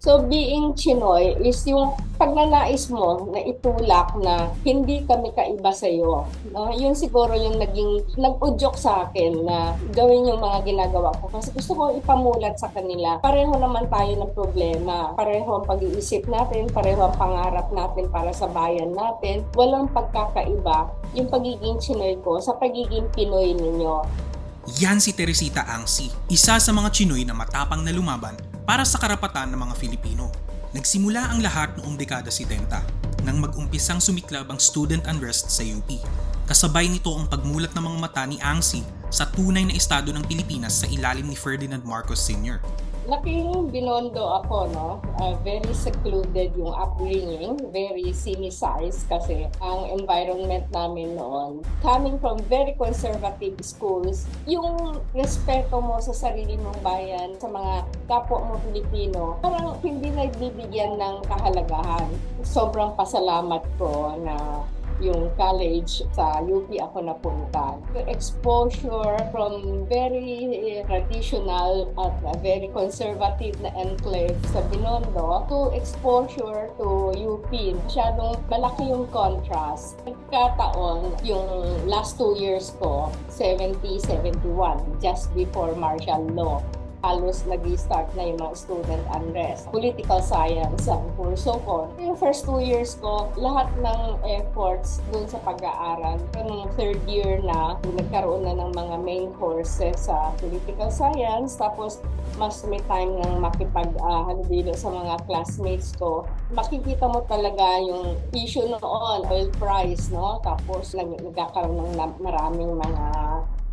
So being Chinoy is yung pagnanais mo na itulak na hindi kami kaiba sa iyo. No? Yun siguro yung nag-udyok sa akin na gawin yung mga ginagawa ko. Kasi gusto ko ipamulat sa kanila. Pareho naman tayo ng problema. Pareho ang pag-iisip natin, pareho ang pangarap natin para sa bayan natin. Walang pagkakaiba yung pagiging Chinoy ko sa pagiging Pinoy ninyo. Yan si Teresita Angsi, isa sa mga Chinoy na matapang na lumaban para sa karapatan ng mga Filipino. Nagsimula ang lahat noong dekada 70 nang mag-umpisang sumiklab ang student unrest sa UP. Kasabay nito ang pagmulat ng mga mata ni Angsi sa tunay na estado ng Pilipinas sa ilalim ni Ferdinand Marcos Sr. Laking Binondo ako, no? Very secluded yung upbringing, very sinicized kasi ang environment namin noon. Coming from very conservative schools, yung respeto mo sa sarili mong bayan, sa mga kapwa mo Pilipino, parang hindi nagbibigyan ng kahalagahan. Sobrang pasalamat ko na yung college sa UP ako napunta. Exposure from very traditional at very conservative na enclave sa Binondo to exposure to UP. Masyadong malaki yung contrast. Nagkataon yung last 2 years ko, 70-71, just before martial law. Halos nag-start na yung mga student unrest. Political science ang kurso ko. Yung first 2 years ko, lahat ng efforts dun sa pag-aaral. Yung third year na, nagkaroon na ng mga main courses sa political science. Tapos, mas may time ng makipag-halubilo sa mga classmates ko. Makikita mo talaga yung issue noon, oil price, no? Tapos, nagkakaroon ng maraming mga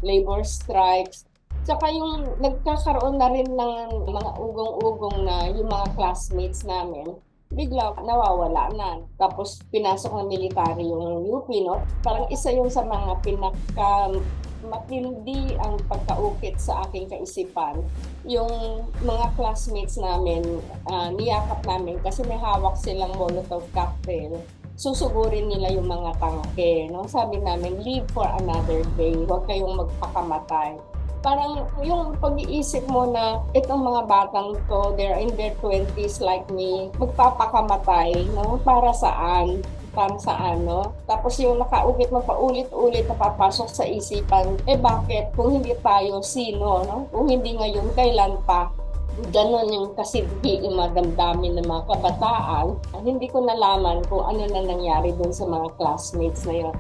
labor strikes. Tsaka yung nagkakaroon na rin ng mga ugong-ugong na yung mga classmates namin, bigla nawawala na. Tapos pinasok ng military yung UP, no? Parang isa yung sa mga matindi ang pagkaukit sa aking kaisipan. Yung mga classmates namin, niyakap namin kasi may hawak silang Molotov cocktail. Susugurin nila yung mga tangke, no? Sabi namin, live for another day. Huwag kayong magpakamatay. Parang yung pag-iisip mo na itong mga batang to, they're in their 20s like me, magpapakamatay, no? Para saan? Para saan, no? Tapos yung nakaukit mo paulit-ulit na papasok sa isipan, bakit? Kung hindi tayo, sino, no? Kung hindi ngayon, kailan pa? Ganon yung kasidhi yung mga damdamin ng mga kabataan. Hindi ko nalaman kung ano na nangyari dun sa mga classmates na yun.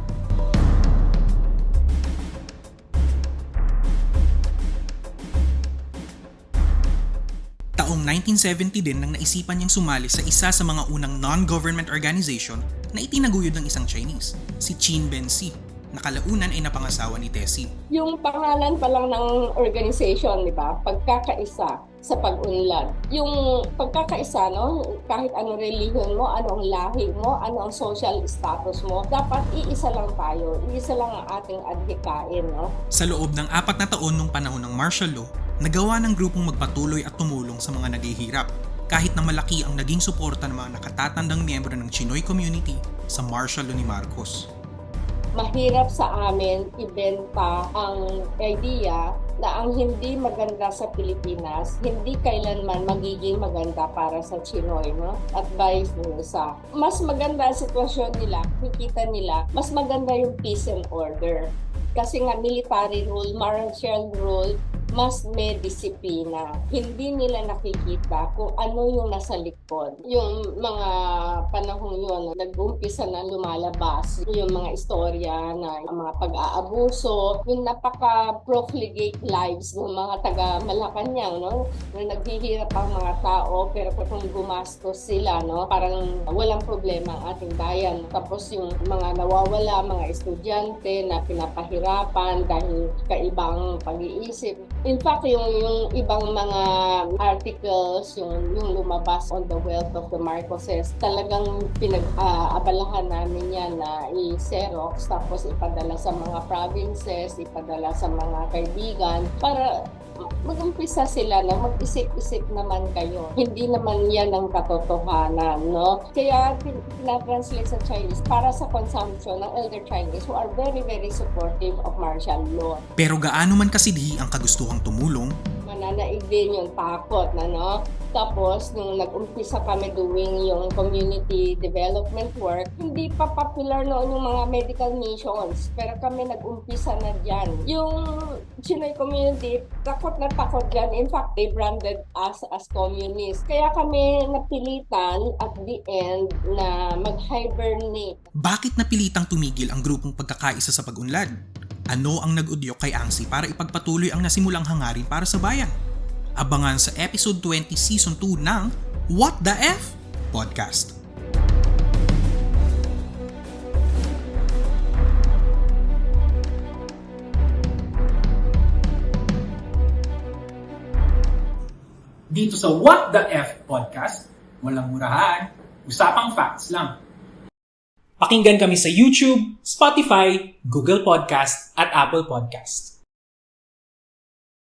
Taong 1970 din nang naisipan niyang sumali sa isa sa mga unang non-government organization na itinaguyod ng isang Chinese, si Chin Ben-si, na kalaunan ay napangasawa ni Tessie. Yung pangalan pa lang ng organization, di ba? Pagkakaisa sa pag-unlad. Yung pagkakaisa, no? Kahit anong relihiyon mo, anong lahi mo, ano ang social status mo, dapat iisa lang tayo. Iisa lang ang ating adhikain, no? Sa loob ng 4 na taon nung panahon ng martial law, nagawa ng grupong magpatuloy at tumulong sa mga naghihirap, kahit na malaki ang naging suporta ng mga nakatatandang miyembro ng Chinoy community sa martial law ni Marcos. Mahirap sa amin ibenta ang idea na ang hindi maganda sa Pilipinas, hindi kailanman magiging maganda para sa Chinoy, no? At vice versa. Mas maganda ang sitwasyon nila, nakikita nila, mas maganda yung peace and order. Kasi nga military rule, martial rule, mas may disiplina. Hindi nila nakikita kung ano yung nasa likod. Yung mga panahong yun, nag-umpisa na lumalabas yung mga istorya na mga pag-aabuso, yung napaka-profligate lives ng mga taga-Malacanang, no? Na naghihirap ang mga tao, pero kung gumastos sila, no? Parang walang problema ang ating bayan. Tapos yung mga nawawala, mga estudyante na pinapahirapan dahil kaibang pag-iisip. In fact, yung ibang mga articles, yung lumabas on the wealth of the Marcoses, talagang pinag-abalahan namin yan na i-xerox, tapos ipadala sa mga provinces, ipadala sa mga kaibigan, para mag-umpisa sila na mag-isip-isip naman kayo. Hindi naman yan ang katotohanan, no? Kaya pinatranslate sa Chinese para sa consumption ng elder Chinese who are very, very supportive of martial law. Pero gaano man kasidhi ang kagustuhang tumulong, naig din yung takot, ano? Tapos, nung nag-umpisa kami doing yung community development work, hindi pa popular noon yung mga medical missions. Pero kami nag-umpisa na dyan. Yung Chinoy community, takot na takot dyan. In fact, they branded us as communists. Kaya kami napilitan at the end na mag-hibernate. Bakit napilitang tumigil ang grupong pagkakaisa sa pag-unlad? Ano ang nag-udyok kay Angsi para ipagpatuloy ang nasimulang hangarin para sa bayan? Abangan sa episode 20 season 2 ng What the F? Podcast. Dito sa What the F Podcast, walang murahan, usapang facts lang. Pakinggan kami sa YouTube, Spotify, Google Podcast at Apple Podcast.